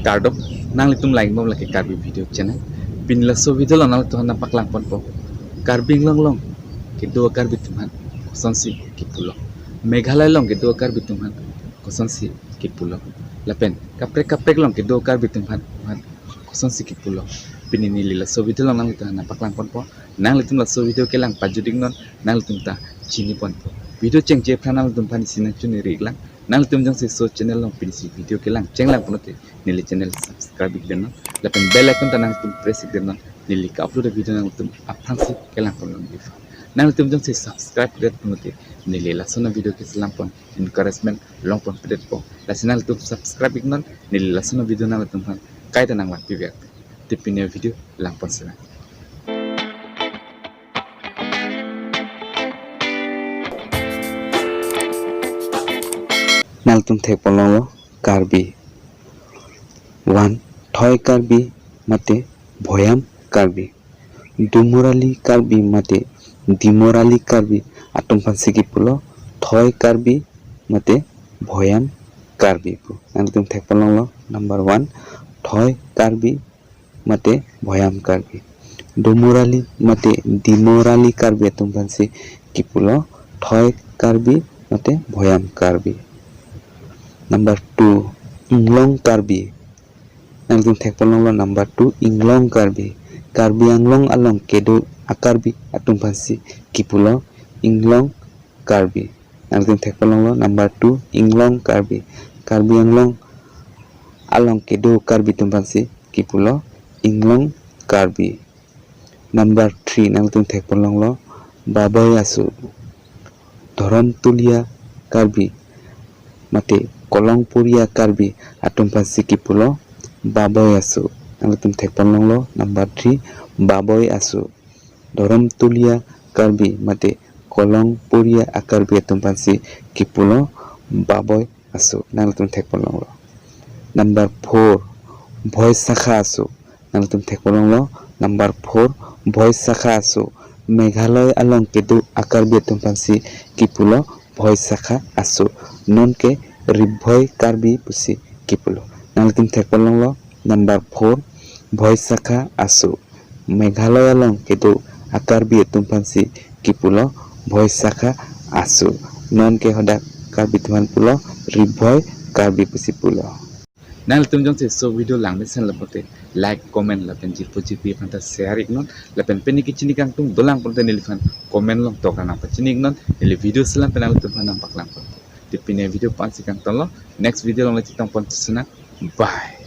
Kardop nang litum like mom laki karbi video channel pinla so video lo nang tuhan nampak lang pon po karbing long long ke dua karbi tuhan kosonsi ke pulo Meghalaya long ke dua karbi tuhan kosonsi ke pulo lapen kaprek long ke dua karbi tuhan kosonsi ke pulo pinini lila so video lo nang tuhan nampak lang pon po nang litum la so video ke lang pajudik non nang litum ta chini pon po video ceng je pranal litum pan sinan chuni riglang nang litum jang se so channel long pinisi video ke lang ceng lang ponote nili channel subscribe ikden non lapen bell icon tanang tum press ikden non nili ka upload video nang tum apang si ke lang pon bifa nang litum jang se subscribe ikden ponote nili la sona video ke selang pon encouragement long pon pedet po la sinal tum subscribe iknon nili la sona video nang tum pan kai tanang wan pivet tipine video lang pon sila naltum thek polongo karbi one thoi karbi mate bhoyam karbi dumurali karbi mate dimorali karbi atum pansigi pulo thoi karbi mate bhoyam karbi pu naltum thek polongo number 1 thoi karbi mate bhoyam karbi dumurali mate dimorali karbi atum pansigi pulo thoi karbi mate bhoyam karbi Number 2 Inglong Karbi nangtung thek polong number 2 Inglong Karbi Karbi anglong along kedo akarbi atung pansi kipulo Inglong Karbi nangtung thek polong number 2 Inglong Karbi Karbi anglong along kedo karbi tumpansi kipulo Inglong Karbi number 3 nangtung thek polong baboy asu Dhorom tulia Karbi mate kolong puria karbi atum pansi kipulo baboy asu nangtum thek polong number 3 baboy asu Dhorom tulia karbi mate kolong puria akarbi atum pansi kipulo baboy asu nangtum thek polong number 4 bhoy sakha asu nangtum thek polong number 4 bhoy sakha asu Meghalaya along kedu akarbi atum pansi kipulo bhoy sakha asu non ke Ribhoy karbi pusi kipulo nangtum thek polong number 4 bhoy sakha asu Meghalaya long kedu akarbi atum pansi kipulo bhoy sakha asu non ke hoda karbi tuman pulo Ribhoy karbi pusi pulo nang litum jong se so video lang sen lapote like comment lapen jipo jipi panta share iknon lapen peni kichini kang tung dolang ponte nilifan comment long to kana pachini iknon ili video selam penal tum panang paklang ponte tipine video pansi kang tolo next video long lechitang ponte suna bye